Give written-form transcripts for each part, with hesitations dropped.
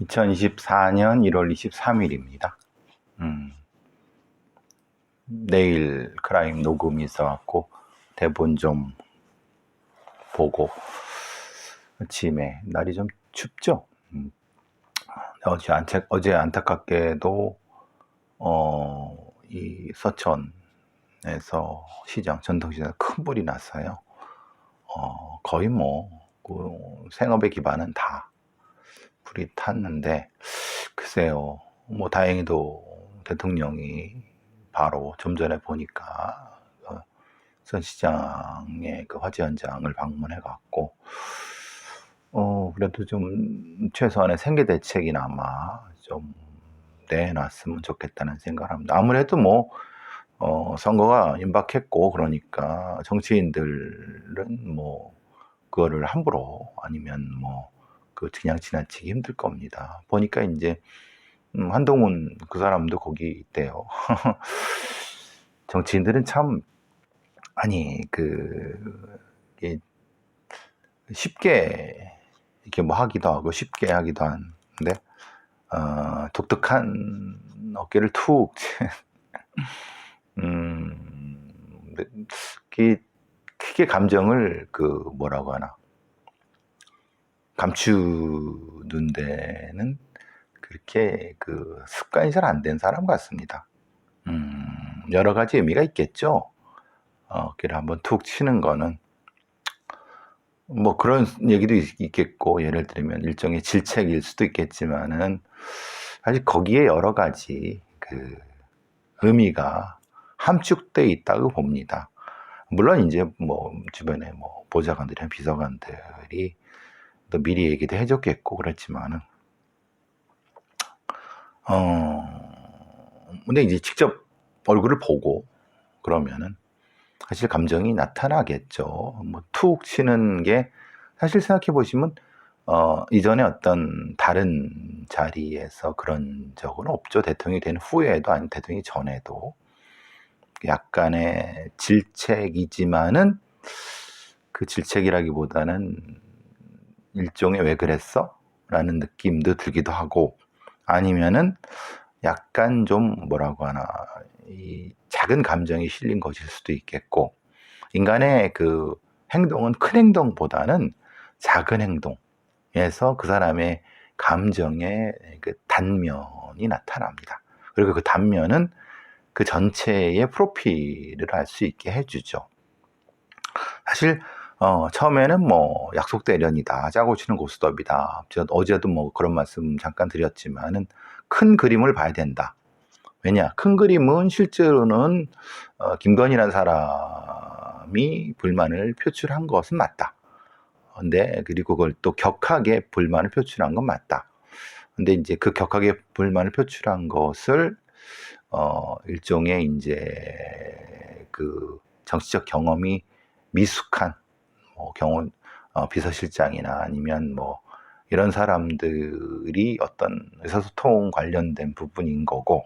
2024년 1월 23일입니다. 내일 크라임 녹음이 있어갖고 대본 좀 보고 아침에 날이 좀 춥죠. 어제 안타깝게도 이 서천에서 전통시장에서 큰 불이 났어요. 거의 그 생업의 기반은 다 불이 탔는데, 글쎄요, 다행히도 대통령이 바로 좀 전에 보니까 수원시장의 그 화재 현장을 방문해갖고 그래도 좀 최소한의 생계 대책이나마 좀 내놨으면 좋겠다는 생각을 합니다. 아무래도 선거가 임박했고 그러니까 정치인들은 그거를 함부로 아니면 그냥 지나치기 힘들 겁니다. 보니까 이제 한동훈 그 사람도 거기 있대요. 정치인들은 참 쉽게 이렇게 하기도 하고 쉽게 하기도 하는데 독특한 어깨를 툭 크게 감정을 감추는 데는 그렇게 습관이 잘 안 된 사람 같습니다. 여러 가지 의미가 있겠죠. 어깨를 한번 툭 치는 거는 그런 얘기도 있겠고, 예를 들면 일종의 질책일 수도 있겠지만은 사실 거기에 여러 가지 의미가 함축돼 있다고 봅니다. 물론 이제 주변에 보좌관들이나 비서관들이 또 미리 얘기도 해줬겠고 그렇지만은 근데 이제 직접 얼굴을 보고 그러면은 사실 감정이 나타나겠죠. 툭 치는 게 사실 생각해 보시면 이전에 어떤 다른 자리에서 그런 적은 없죠. 대통령이 된 후에도 아니면 대통령이 전에도 약간의 질책이지만은 그 질책이라기보다는 일종의 왜 그랬어? 라는 느낌도 들기도 하고, 아니면은 약간 좀 이 작은 감정이 실린 것일 수도 있겠고, 인간의 그 행동은 큰 행동보다는 작은 행동에서 그 사람의 감정의 그 단면이 나타납니다. 그리고 그 단면은 그 전체의 프로필을 알 수 있게 해주죠. 사실 처음에는 약속 대련이다, 짜고 치는 고스톱이다. 어제도 그런 말씀 잠깐 드렸지만은 큰 그림을 봐야 된다. 왜냐, 큰 그림은 실제로는 김건희라는 사람이 불만을 표출한 것은 맞다. 근데 그리고 그걸 또 격하게 불만을 표출한 건 맞다. 근데 이제 그 격하게 불만을 표출한 것을 일종의 이제 그 정치적 경험이 미숙한 비서실장이나 아니면 이런 사람들이 어떤 의사소통 관련된 부분인 거고,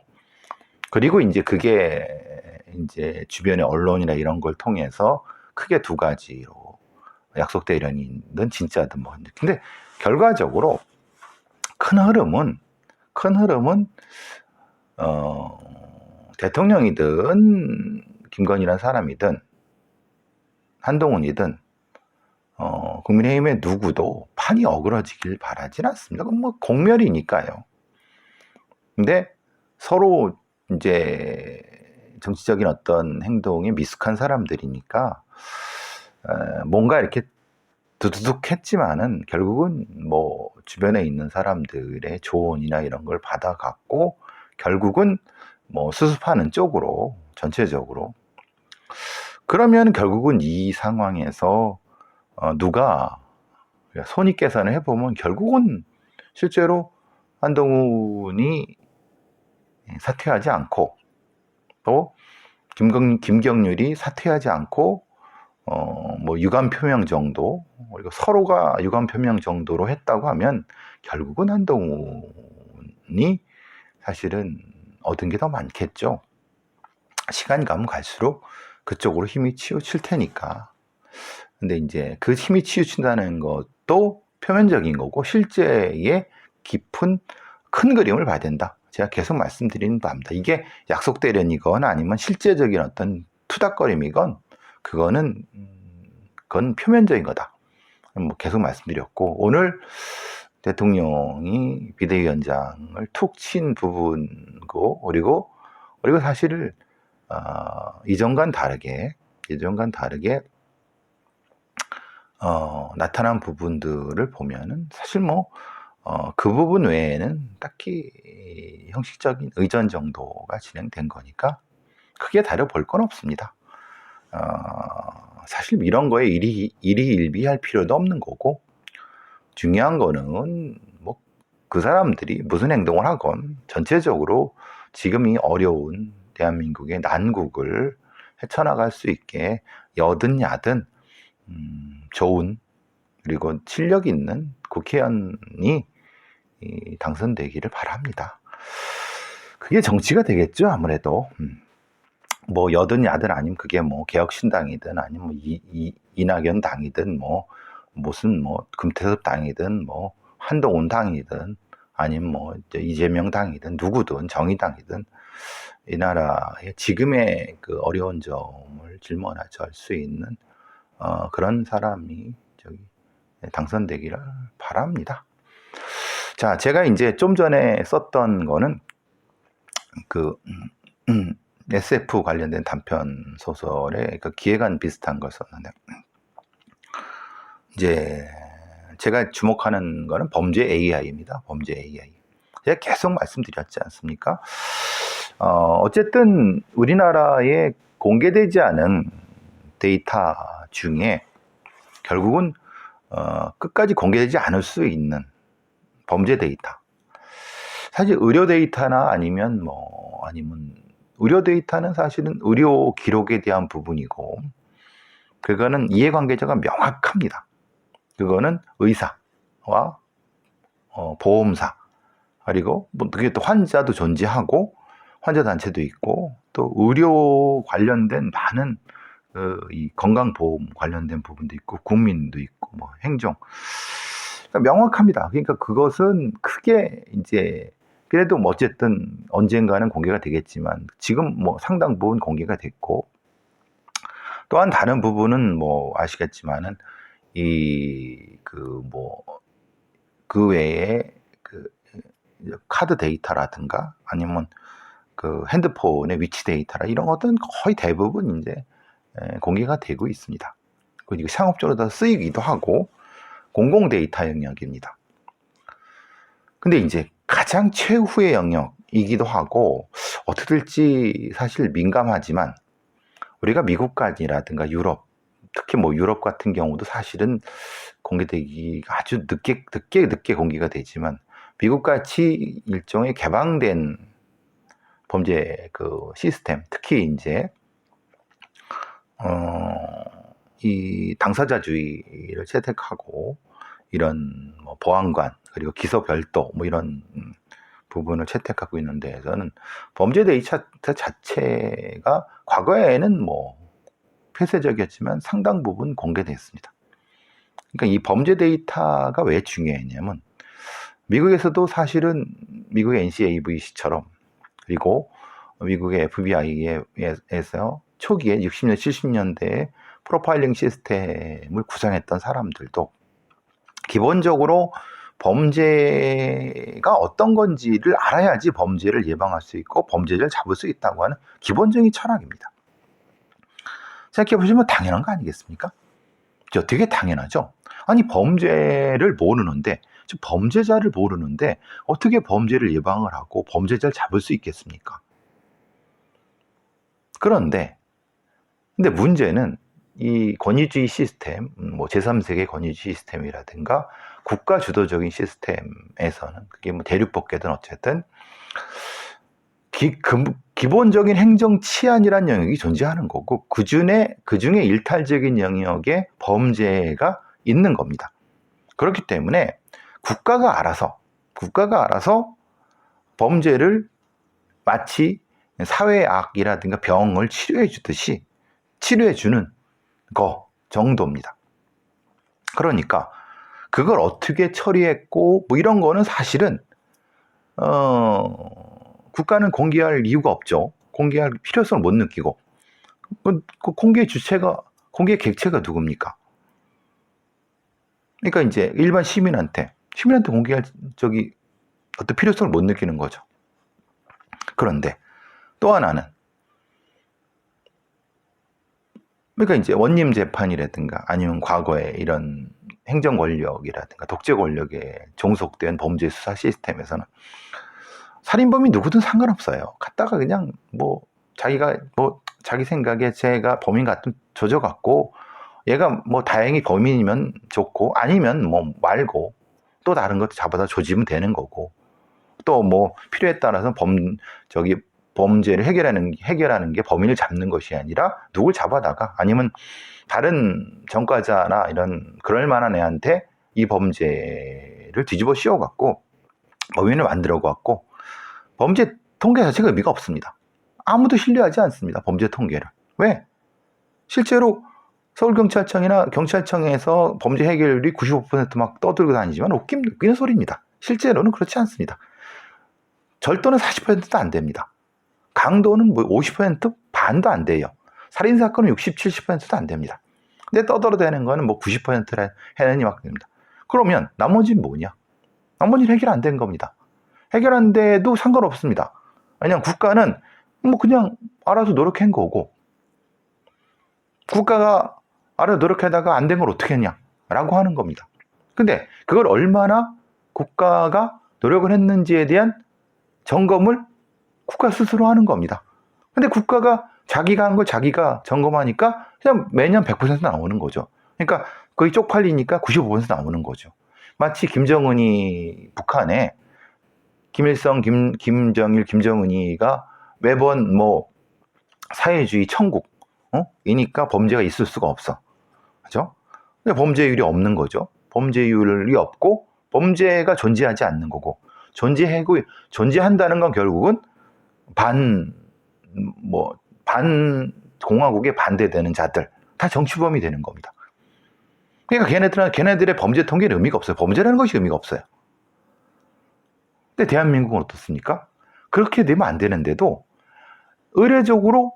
그리고 이제 그게 이제 주변의 언론이나 이런 걸 통해서 크게 두 가지로 약속 대련이든 진짜든 근데 결과적으로 큰 흐름은 대통령이든 김건희라는 사람이든 한동훈이든 국민의힘의 누구도 판이 어그러지길 바라진 않습니다. 그건 공멸이니까요. 근데 서로 이제 정치적인 어떤 행동에 미숙한 사람들이니까 뭔가 이렇게 두두둑했지만은 결국은 주변에 있는 사람들의 조언이나 이런 걸 받아갖고 결국은 수습하는 쪽으로 전체적으로, 그러면 결국은 이 상황에서 누가 손익계산을 해보면 결국은 실제로 한동훈이 사퇴하지 않고 또 김경률이 사퇴하지 않고 유감 표명 정도, 그리고 서로가 유감 표명 정도로 했다고 하면 결국은 한동훈이 사실은 얻은 게 더 많겠죠. 시간이 가면 갈수록 그쪽으로 힘이 치우칠 테니까. 근데 이제 그 힘이 치우친다는 것도 표면적인 거고, 실제의 깊은 큰 그림을 봐야 된다. 제가 계속 말씀드리는 바입니다. 이게 약속대련이건 아니면 실제적인 어떤 투닥거림이건 그건 표면적인 거다. 뭐 계속 말씀드렸고, 오늘 대통령이 비대위원장을 툭 친 부분고, 그리고 사실 이전과는 다르게 나타난 부분들을 보면은 사실 그 부분 외에는 딱히 형식적인 의전 정도가 진행된 거니까 크게 다뤄볼 건 없습니다. 사실 이런 거에 일희일비할 필요도 없는 거고, 중요한 거는 그 사람들이 무슨 행동을 하건 전체적으로 지금 이 어려운 대한민국의 난국을 헤쳐나갈 수 있게 여든 야든 좋은 그리고 실력 있는 국회의원이 당선되기를 바랍니다. 그게 정치가 되겠죠, 아무래도. 여든 야든 아니면 그게 개혁신당이든 아니면 이낙연 당이든 무슨 금태섭 당이든 한동훈 당이든 아니면 이재명 당이든 누구든 정의당이든 이 나라의 지금의 그 어려운 점을 짊어져 할 수 있는 그런 사람이 당선되기를 바랍니다. 자, 제가 이제 좀 전에 썼던 거는 SF 관련된 단편 소설의 그 기획안 비슷한 걸 썼는데, 이제 제가 주목하는 거는 범죄 AI입니다. 범죄 AI. 제가 계속 말씀드렸지 않습니까? 어쨌든 우리나라에 공개되지 않은 데이터 중에 결국은 끝까지 공개되지 않을 수 있는 범죄 데이터. 사실 의료 데이터나 아니면 의료 데이터는 사실은 의료 기록에 대한 부분이고, 그거는 이해관계자가 명확합니다. 그거는 의사와 보험사, 그리고 그게 또 환자도 존재하고 환자 단체도 있고 또 의료 관련된 많은 이 건강보험 관련된 부분도 있고 국민도 있고 행정, 그러니까 명확합니다. 그러니까 그것은 크게 이제 그래도 어쨌든 언젠가는 공개가 되겠지만 지금 상당 부분 공개가 됐고, 또한 다른 부분은 아시겠지만은 그 외에 카드 데이터라든가 아니면 그 핸드폰의 위치 데이터라 이런 것들은 거의 대부분 이제 공개가 되고 있습니다. 그리고 상업적으로 더 쓰이기도 하고 공공 데이터 영역입니다. 근데 이제 가장 최후의 영역이기도 하고 어떻게 될지 사실 민감하지만, 우리가 미국까지라든가 유럽, 특히 유럽 같은 경우도 사실은 공개되기가 아주 늦게 공개가 되지만, 미국같이 일종의 개방된 범죄 그 시스템, 특히 이제 이 당사자주의를 채택하고 이런 보안관 그리고 기소 별도 이런 부분을 채택하고 있는 데에서는 범죄 데이터 자체가 과거에는 폐쇄적이었지만 상당 부분 공개됐습니다. 그러니까 이 범죄 데이터가 왜 중요했냐면, 미국에서도 사실은 미국의 NCAVC처럼 그리고 미국의 FBI에서 초기에 60년, 70년대에 프로파일링 시스템을 구상했던 사람들도 기본적으로 범죄가 어떤 건지를 알아야지 범죄를 예방할 수 있고 범죄자를 잡을 수 있다고 하는 기본적인 철학입니다. 생각해보시면 당연한 거 아니겠습니까? 되게 당연하죠. 아니 범죄자를 모르는데 어떻게 범죄를 예방을 하고 범죄자를 잡을 수 있겠습니까? 근데 문제는 이 권위주의 시스템, 제3세계 권위주의 시스템이라든가 국가 주도적인 시스템에서는 그게 대륙법계든 어쨌든 기본적인 행정 치안이라는 영역이 존재하는 거고, 그 중에 일탈적인 영역에 범죄가 있는 겁니다. 그렇기 때문에 국가가 알아서 범죄를 마치 사회의 악이라든가 병을 치료해 주는 거 정도입니다. 그러니까 그걸 어떻게 처리했고 뭐 이런 거는 사실은 국가는 공개할 이유가 없죠. 공개할 필요성을 못 느끼고 그 공개 객체가 누굽니까? 그러니까 이제 일반 시민한테 공개할 어떤 필요성을 못 느끼는 거죠. 그런데 또 하나는 그러니까 이제 원님 재판이라든가 아니면 과거에 이런 행정 권력이라든가 독재 권력에 종속된 범죄 수사 시스템에서는 살인범이 누구든 상관없어요. 갔다가 그냥 자기 생각에 제가 범인 같으면 조져갖고 얘가 다행히 범인이면 좋고 아니면 말고 또 다른 것도 잡아다 조지면 되는 거고 또 필요에 따라서 범죄를 해결하는 게 범인을 잡는 것이 아니라 누굴 잡아다가 아니면 다른 전과자나 그럴 만한 애한테 이 범죄를 뒤집어 씌워갖고 범인을 만들어갖고 범죄 통계 자체가 의미가 없습니다. 아무도 신뢰하지 않습니다. 범죄 통계를. 왜? 실제로 서울경찰청이나 경찰청에서 범죄 해결률이 95% 막 떠들고 다니지만 웃기는 소리입니다. 실제로는 그렇지 않습니다. 절도는 40%도 안 됩니다. 강도는 50% 반도 안 돼요. 살인사건은 60, 70%도 안 됩니다. 근데 떠들어대는 거는 90%를 해내니 막 됩니다. 그러면 나머지는 뭐냐? 나머지는 해결 안 된 겁니다. 해결 안 돼도 상관없습니다. 왜냐면 국가는 그냥 알아서 노력한 거고 국가가 알아서 노력하다가 안 된 걸 어떻게 했냐? 라고 하는 겁니다. 근데 그걸 얼마나 국가가 노력을 했는지에 대한 점검을 국가 스스로 하는 겁니다. 근데 국가가 자기가 한 걸 자기가 점검하니까 그냥 매년 100% 나오는 거죠. 그러니까 거의 쪽팔리니까 95% 나오는 거죠. 마치 김정은이 북한에 김일성, 김정일, 김정은이가 매번 사회주의 천국 이니까 범죄가 있을 수가 없어. 그죠? 근데 범죄율이 없는 거죠. 범죄율이 없고 범죄가 존재하지 않는 거고 존재한다는 건 결국은 반 공화국에 반대되는 자들 다 정치범이 되는 겁니다. 그러니까 걔네들의 범죄 통계는 의미가 없어요. 범죄라는 것이 의미가 없어요. 근데 대한민국은 어떻습니까? 그렇게 되면 안 되는데도 의례적으로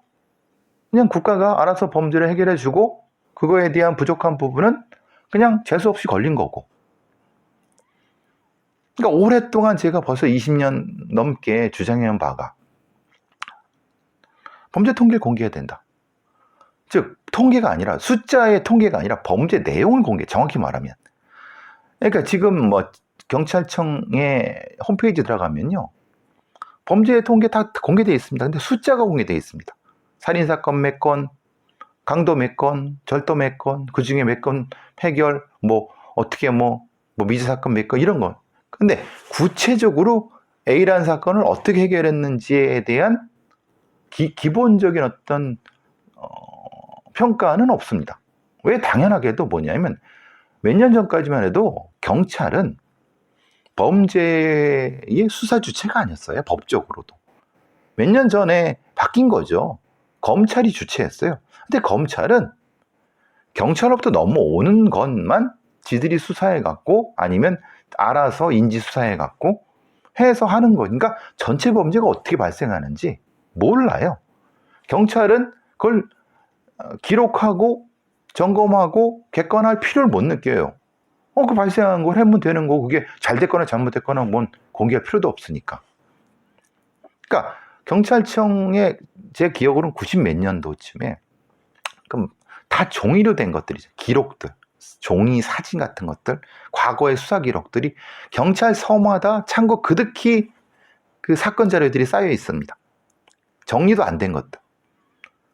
그냥 국가가 알아서 범죄를 해결해주고 그거에 대한 부족한 부분은 그냥 재수없이 걸린 거고. 그러니까 오랫동안 제가 벌써 20년 넘게 주장해온 바가 범죄 통계를 공개해야 된다. 즉 통계가 아니라 숫자의 통계가 아니라 범죄 내용을 정확히 말하면. 그러니까 지금 경찰청의 홈페이지 들어가면요. 범죄 통계 다 공개되어 있습니다. 근데 숫자가 공개되어 있습니다. 살인사건 몇 건, 강도 몇 건, 절도 몇 건, 그 중에 몇 건 해결, 미제사건 몇 건, 이런 거. 근데 구체적으로 A라는 사건을 어떻게 해결했는지에 대한 기본적인 어떤 평가는 없습니다. 왜? 당연하게도 뭐냐면 몇 년 전까지만 해도 경찰은 범죄의 수사 주체가 아니었어요. 법적으로도. 몇 년 전에 바뀐 거죠. 검찰이 주체했어요. 근데 검찰은 경찰로부터 넘어오는 것만 지들이 수사해갖고 아니면 알아서 인지수사해갖고 해서 하는 거니까 전체 범죄가 어떻게 발생하는지 몰라요. 경찰은 그걸 기록하고 점검하고 객관할 필요를 못 느껴요. 그 발생한 걸 하면 되는 거고 그게 잘 됐거나 잘못됐거나 공개할 필요도 없으니까. 그러니까 경찰청의 제 기억으로는 90 몇 년도쯤에 그럼 다 종이로 된 것들이죠. 기록들, 종이 사진 같은 것들, 과거의 수사 기록들이 경찰서마다 참고 그득히 그 사건 자료들이 쌓여 있습니다. 정리도 안 된 것들.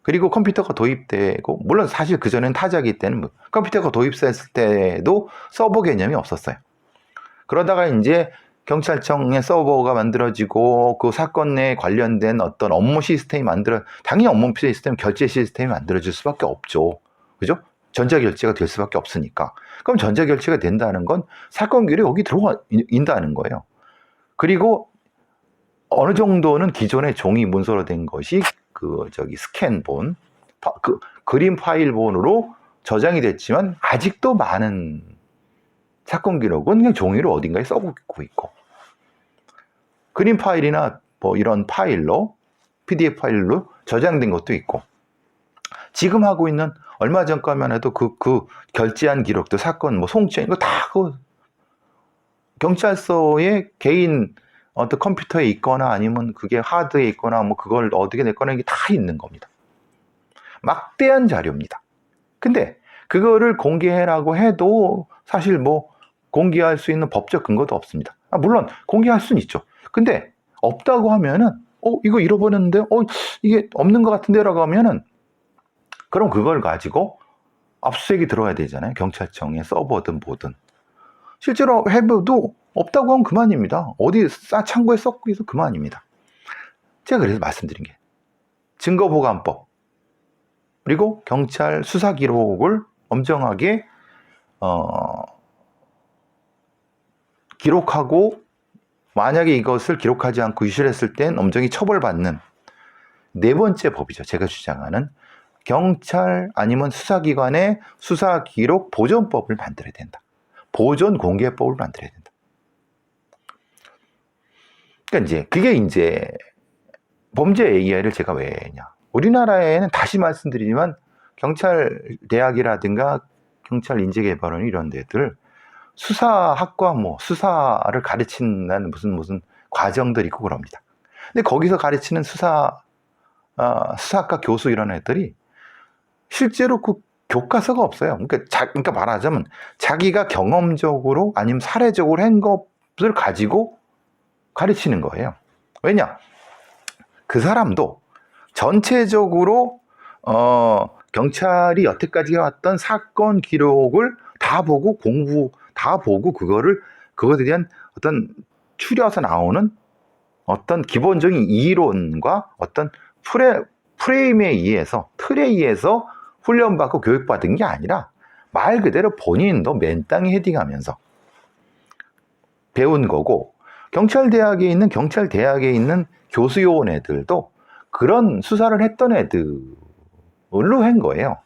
그리고 컴퓨터가 도입되고 물론 사실 그전엔 타자기 때는 컴퓨터가 도입됐을 때도 서버 개념이 없었어요. 그러다가 이제 경찰청의 서버가 만들어지고 그 사건에 관련된 어떤 업무 시스템이 당연히 업무 시스템, 결제 시스템이 만들어질 수밖에 없죠. 그죠? 전자결제가 될 수밖에 없으니까. 그럼 전자결제가 된다는 건 사건들이 여기 들어와 있다는 거예요. 그리고 어느 정도는 기존의 종이 문서로 된 것이 스캔본, 그림 파일본으로 저장이 됐지만 아직도 많은 사건 기록은 그냥 종이로 어딘가에 써놓고 있고, 그림 파일이나 뭐 이런 파일로, PDF 파일로 저장된 것도 있고, 지금 하고 있는 얼마 전까지만 해도 그 결제한 기록도 사건 뭐 송치한 이거 다 그 경찰서의 개인 어떤 컴퓨터에 있거나 아니면 그게 하드에 있거나 뭐 그걸 어떻게 냈거나 이게 다 있는 겁니다. 막대한 자료입니다. 근데 그거를 공개해라고 해도 사실 뭐 공개할 수 있는 법적 근거도 없습니다. 물론 공개할 수는 있죠. 근데 없다고 하면은 이거 잃어버렸는데 이게 없는 것 같은데라고 하면은 그럼 그걸 가지고 압수수색이 들어야 되잖아요. 경찰청에 서버든 뭐든. 실제로 해봐도 없다고 하면 그만입니다. 어디 창고에 썩고 있어 그만입니다. 제가 그래서 말씀드린 게 증거보관법 그리고 경찰 수사 기록을 엄정하게 기록하고, 만약에 이것을 기록하지 않고 유실했을 땐 엄정히 처벌받는 네 번째 법이죠. 제가 주장하는 경찰 아니면 수사기관의 수사기록 보존법을 만들어야 된다. 보존공개법을 만들어야 된다. 그러니까 그게 이제 범죄 AI를 제가 왜 했냐. 우리나라에는 다시 말씀드리지만 경찰 대학이라든가 경찰 인재개발원 이런 데들 수사학과 뭐 수사를 가르친다는 무슨 과정들이 있고 그럽니다. 근데 거기서 가르치는 수사학과 교수 이런 애들이 실제로 그 교과서가 없어요. 그러니까 말하자면 자기가 경험적으로 아니면 사례적으로 한 것을 가지고 가르치는 거예요. 왜냐? 그 사람도 전체적으로 경찰이 여태까지 해왔던 사건 기록을 다 보고 다 보고 그것에 대한 어떤 추려서 나오는 어떤 기본적인 이론과 어떤 프레임에 의해서, 틀에 의해서 훈련받고 교육받은 게 아니라 말 그대로 본인도 맨땅에 헤딩하면서 배운 거고, 경찰대학에 있는 교수 요원 애들도 그런 수사를 했던 애들로 한 거예요.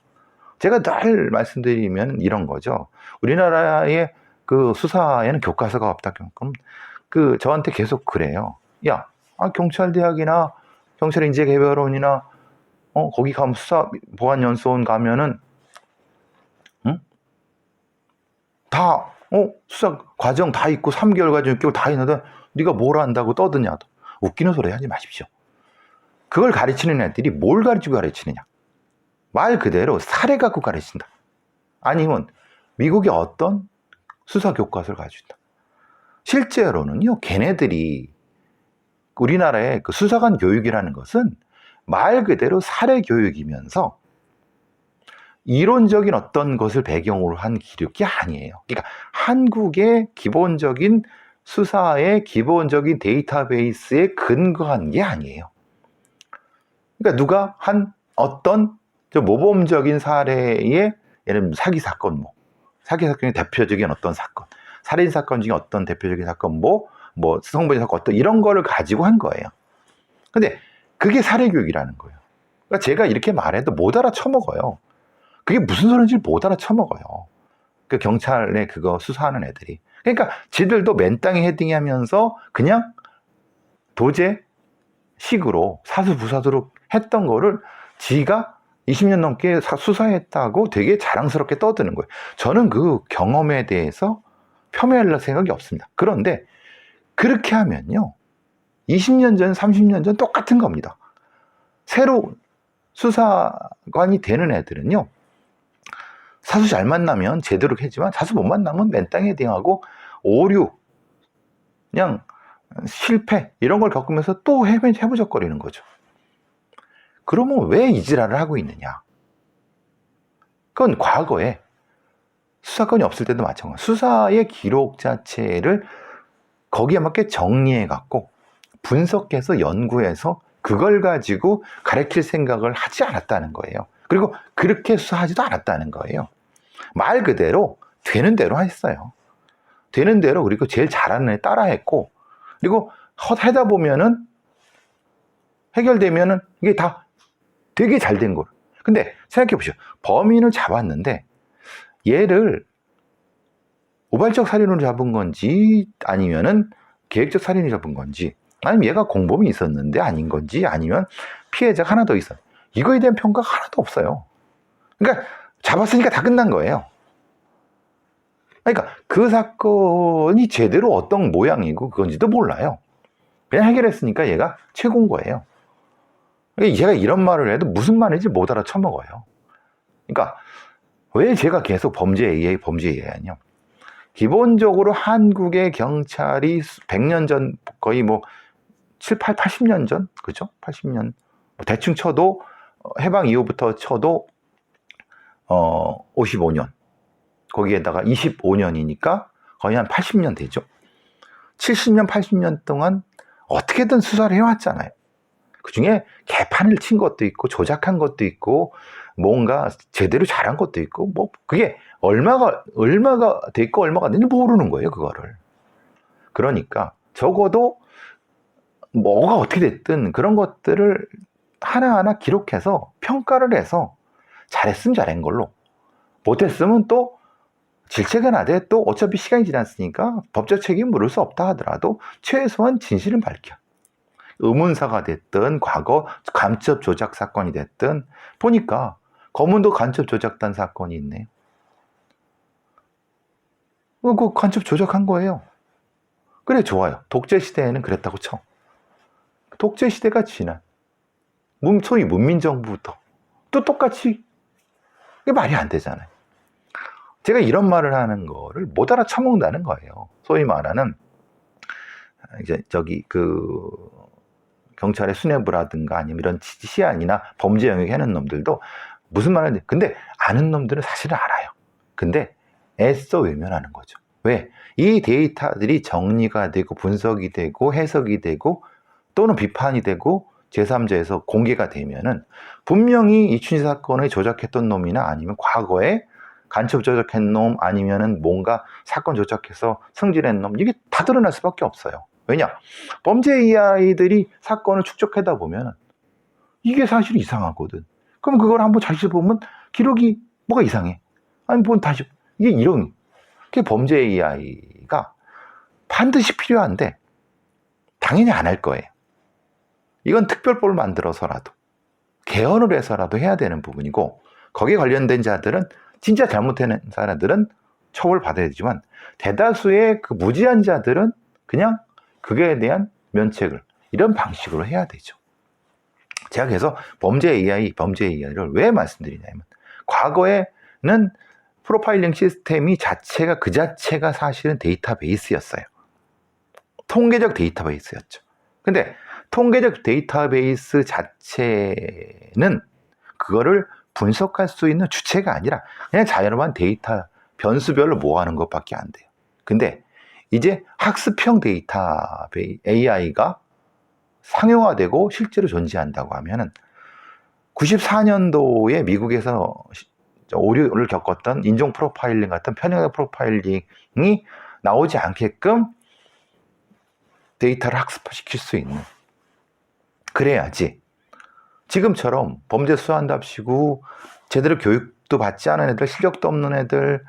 제가 늘 말씀드리면 이런 거죠. 우리나라의 그 수사에는 교과서가 없다. 그럼 저한테 계속 그래요. 야, 경찰대학이나 경찰인재개발원이나 거기 가면 수사보안연수원 가면은 다 수사 과정 다 있고 3개월 과정 6개월 다 있는데 네가 뭘 안다고 떠드냐. 웃기는 소리 하지 마십시오. 그걸 가르치는 애들이 뭘 가르치고 가르치느냐. 말 그대로 사례 갖고 가르친다. 아니면 미국의 어떤 수사 교과서를 가지고 있다. 실제로는요, 걔네들이 우리나라의 그 수사관 교육이라는 것은 말 그대로 사례 교육이면서 이론적인 어떤 것을 배경으로 한 기록이 아니에요. 그러니까 한국의 기본적인 수사의 기본적인 데이터베이스에 근거한 게 아니에요. 그러니까 누가 한 어떤 모범적인 사례의 예를 들면 사기 사건의 대표적인 어떤 사건, 살인 사건 중에 어떤 대표적인 사건, 성범죄 사건 어떤 이런 거를 가지고 한 거예요. 근데 그게 사례 교육이라는 거예요. 그러니까 제가 이렇게 말해도 못 알아쳐먹어요. 그게 무슨 소리인지 못 알아쳐먹어요. 그 경찰에 그거 수사하는 애들이. 그러니까 지들도 맨땅에 헤딩하면서 그냥 도제식으로 사수부사수로 했던 거를 지가 20년 넘게 수사했다고 되게 자랑스럽게 떠드는 거예요. 저는 그 경험에 대해서 폄훼할 생각이 없습니다. 그런데 그렇게 하면요, 20년 전, 30년 전 똑같은 겁니다. 새로 수사관이 되는 애들은요, 사수 잘 만나면 제대로 하지만 사수 못 만나면 맨땅에 헤딩하고 오류, 그냥 실패 이런 걸 겪으면서 또 해부적거리는 거죠. 그러면 왜 이 지랄을 하고 있느냐? 그건 과거에 수사건이 없을 때도 마찬가지예요. 수사의 기록 자체를 거기에 맞게 정리해갖고 분석해서 연구해서 그걸 가지고 가르칠 생각을 하지 않았다는 거예요. 그리고 그렇게 수사하지도 않았다는 거예요. 말 그대로 되는 대로 했어요. 되는 대로, 그리고 제일 잘하는 애 따라했고, 그리고 하다 보면은 해결되면은 이게 다 되게 잘 된 거예요. 근데 생각해 보시죠. 범인을 잡았는데 얘를 우발적 살인으로 잡은 건지 아니면은 계획적 살인으로 잡은 건지, 아니면 얘가 공범이 있었는데 아닌 건지, 아니면 피해자가 하나 더 있어. 이거에 대한 평가가 하나도 없어요. 그러니까 잡았으니까 다 끝난 거예요. 그러니까 그 사건이 제대로 어떤 모양이고 그건지도 몰라요. 그냥 해결했으니까 얘가 최고인 거예요. 그러니까 제가 이런 말을 해도 무슨 말인지 못 알아쳐먹어요. 그러니까 왜 제가 계속 범죄 AI, 범죄 AI냐. 기본적으로 한국의 경찰이 100년 전, 거의 뭐 80년 전? 그죠? 80년. 대충 쳐도, 해방 이후부터 쳐도, 55년. 거기에다가 25년이니까 거의 한 80년 되죠. 70년, 80년 동안 어떻게든 수사를 해왔잖아요. 그 중에 개판을 친 것도 있고, 조작한 것도 있고, 뭔가 제대로 잘한 것도 있고, 뭐, 그게 얼마가 됐고, 얼마가 됐는지 모르는 거예요, 그거를. 그러니까, 적어도, 뭐가 어떻게 됐든 그런 것들을 하나하나 기록해서 평가를 해서 잘했으면 잘한 걸로, 못했으면 또 질책은 하되 또 어차피 시간이 지났으니까 법적 책임 물을 수 없다 하더라도 최소한 진실은 밝혀. 의문사가 됐든 과거 간첩 조작 사건이 됐든 보니까 검은도 간첩 조작단 사건이 있네요. 그 간첩 조작한 거예요. 그래, 좋아요. 독재 시대에는 그랬다고 쳐. 독재 시대가 지난 소위 문민정부부터 또 똑같이, 이게 말이 안 되잖아요. 제가 이런 말을 하는 거를 못 알아쳐먹는다는 거예요. 소위 말하는 이제 경찰의 수뇌부라든가 아니면 이런 시안이나 범죄 영역에 하는 놈들도 무슨 말인지, 근데 아는 놈들은 사실은 알아요. 근데 애써 외면하는 거죠. 왜? 이 데이터들이 정리가 되고 분석이 되고 해석이 되고 또는 비판이 되고 제3자에서 공개가 되면은 분명히 이춘희 사건을 조작했던 놈이나 아니면 과거에 간첩 조작한 놈 아니면은 뭔가 사건 조작해서 승질한 놈, 이게 다 드러날 수밖에 없어요. 왜냐? 범죄 AI들이 사건을 축적하다 보면 이게 사실 이상하거든. 그럼 그걸 한번 다시 보면 기록이 뭐가 이상해. 아니, 뭐 다시, 이게 이런, 그게 범죄 AI가 반드시 필요한데 당연히 안 할 거예요. 이건 특별법을 만들어서라도 개헌을 해서라도 해야 되는 부분이고, 거기에 관련된 자들은 진짜 잘못한 사람들은 처벌받아야 되지만 대다수의 그 무지한 자들은 그냥 그거에 대한 면책을 이런 방식으로 해야 되죠. 제가 그래서 범죄 AI를 왜 말씀드리냐면, 과거에는 프로파일링 시스템이 그 자체가 사실은 데이터베이스였어요. 통계적 데이터베이스였죠. 근데 통계적 데이터베이스 자체는 그거를 분석할 수 있는 주체가 아니라 그냥 자연한 데이터 변수별로 모아하는 것밖에 안 돼요. 근데 이제 학습형 데이터 AI가 상용화되고 실제로 존재한다고 하면은 94년도에 미국에서 오류를 겪었던 인종 프로파일링 같은 편향적 프로파일링이 나오지 않게끔 데이터를 학습시킬 수 있는, 그래야지 지금처럼 범죄 수사한답시고 제대로 교육도 받지 않은 애들, 실력도 없는 애들,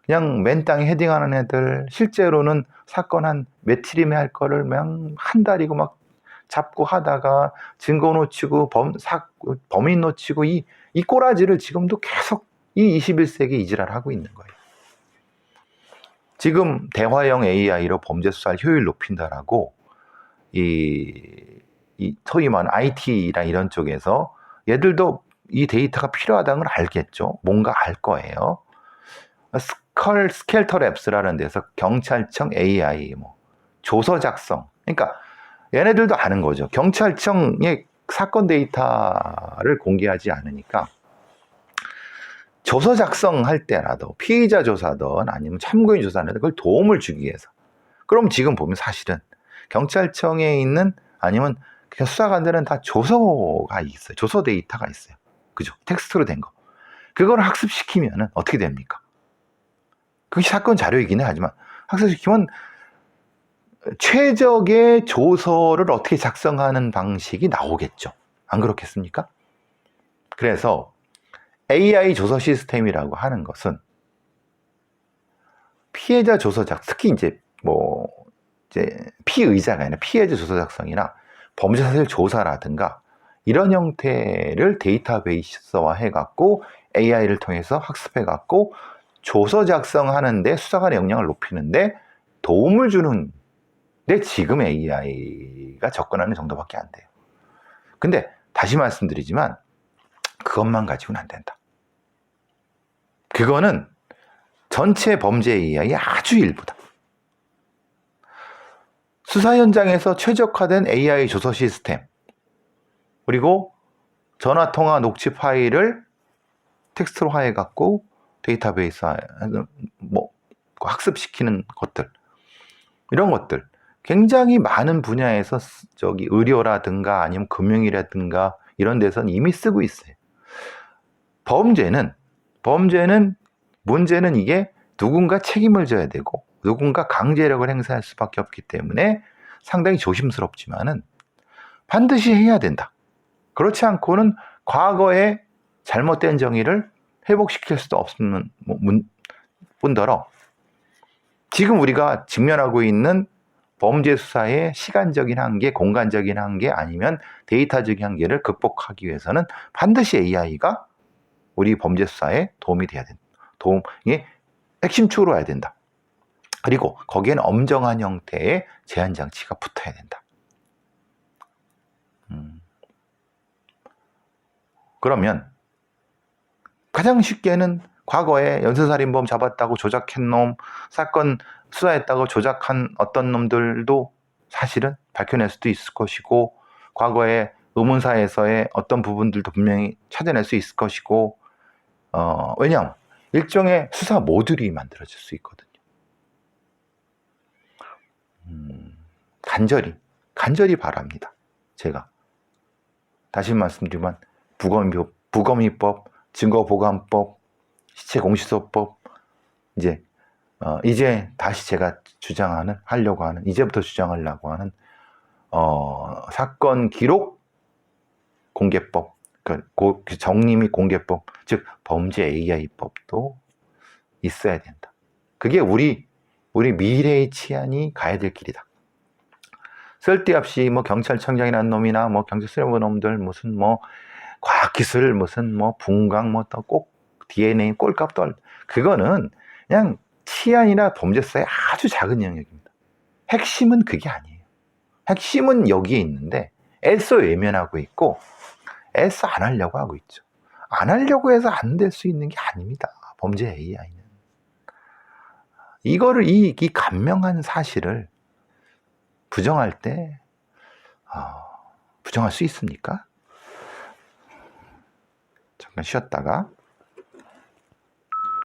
그냥 맨 땅에 헤딩하는 애들, 실제로는 사건 한 며칠이면 할 거를 그냥 한 달이고 막 잡고 하다가 증거 놓치고 범인 놓치고 이 꼬라지를 지금도 계속 이 21세기 이지랄 하고 있는 거예요. 지금 대화형 AI로 범죄 수사를 효율 높인다라고 소위 말하는 IT랑 이런 쪽에서 얘들도 이 데이터가 필요하다는 걸 알겠죠. 뭔가 알 거예요. 스켈터랩스라는 데서 경찰청 AI, 조서 작성. 그러니까 얘네들도 아는 거죠. 경찰청의 사건 데이터를 공개하지 않으니까 조서 작성할 때라도 피의자 조사든 아니면 참고인 조사든 그걸 도움을 주기 위해서. 그럼 지금 보면 사실은 경찰청에 있는 아니면 그냥 수사관들은 다 조서가 있어요. 조서 데이터가 있어요. 그죠? 텍스트로 된 거. 그걸 학습시키면은 어떻게 됩니까? 그게 사건 자료이기는 하지만 학습시키면 최적의 조서를 어떻게 작성하는 방식이 나오겠죠. 안 그렇겠습니까? 그래서 AI 조서 시스템이라고 하는 것은 피해자 조서 특히 이제 피의자가 아니라 피해자 조서 작성이나 범죄 사실 조사라든가 이런 형태를 데이터베이스화 해갖고 AI를 통해서 학습해갖고 조서 작성하는데 수사관의 역량을 높이는데 도움을 주는 데 지금 AI가 접근하는 정도밖에 안 돼요. 근데 다시 말씀드리지만 그것만 가지고는 안 된다. 그거는 전체 범죄 AI의 아주 일부다. 수사 현장에서 최적화된 AI 조서 시스템, 그리고 전화통화 녹취 파일을 텍스트로 해갖고 데이터베이스 학습시키는 것들, 이런 것들 굉장히 많은 분야에서 의료라든가 아니면 금융이라든가 이런 데서는 이미 쓰고 있어요. 문제는 이게 누군가 책임을 져야 되고 누군가 강제력을 행사할 수밖에 없기 때문에 상당히 조심스럽지만은 반드시 해야 된다. 그렇지 않고는 과거의 잘못된 정의를 회복시킬 수도 없는 뿐더러 지금 우리가 직면하고 있는 범죄 수사의 시간적인 한계, 공간적인 한계 아니면 데이터적인 한계를 극복하기 위해서는 반드시 AI가 우리 범죄 수사에 도움이 돼야 된다. 도움이 핵심 축으로 와야 된다. 그리고 거기에는 엄정한 형태의 제한 장치가 붙어야 된다. 그러면 가장 쉽게는 과거에 연쇄살인범 잡았다고 조작한 놈, 사건 수사했다고 조작한 어떤 놈들도 사실은 밝혀낼 수도 있을 것이고, 과거에 의문사에서의 어떤 부분들도 분명히 찾아낼 수 있을 것이고, 왜냐하면 일종의 수사 모듈이 만들어질 수 있거든요. 간절히 바랍니다. 제가 다시 말씀드리면 부검의법, 증거보관법, 시체공시소법, 이제 다시 제가 이제부터 주장하려고 하는 사건 기록 공개법, 그 정리 및 공개법, 즉 범죄 AI법도 있어야 된다. 그게 우리 미래의 치안이 가야 될 길이다. 쓸데없이 경찰청장이라는 놈이나 경찰서부 놈들 무슨 과학기술 무슨 분광 꼭 DNA 꼴값도 그거는 그냥 치안이나 범죄사의 아주 작은 영역입니다. 핵심은 그게 아니에요. 핵심은 여기에 있는데 애써 외면하고 있고 애써 안 하려고 하고 있죠. 안 하려고 해서 안 될 수 있는 게 아닙니다. 범죄 AI는. 이거를 이 간명한 사실을 부정할 때 부정할 수 있습니까? 잠깐 쉬었다가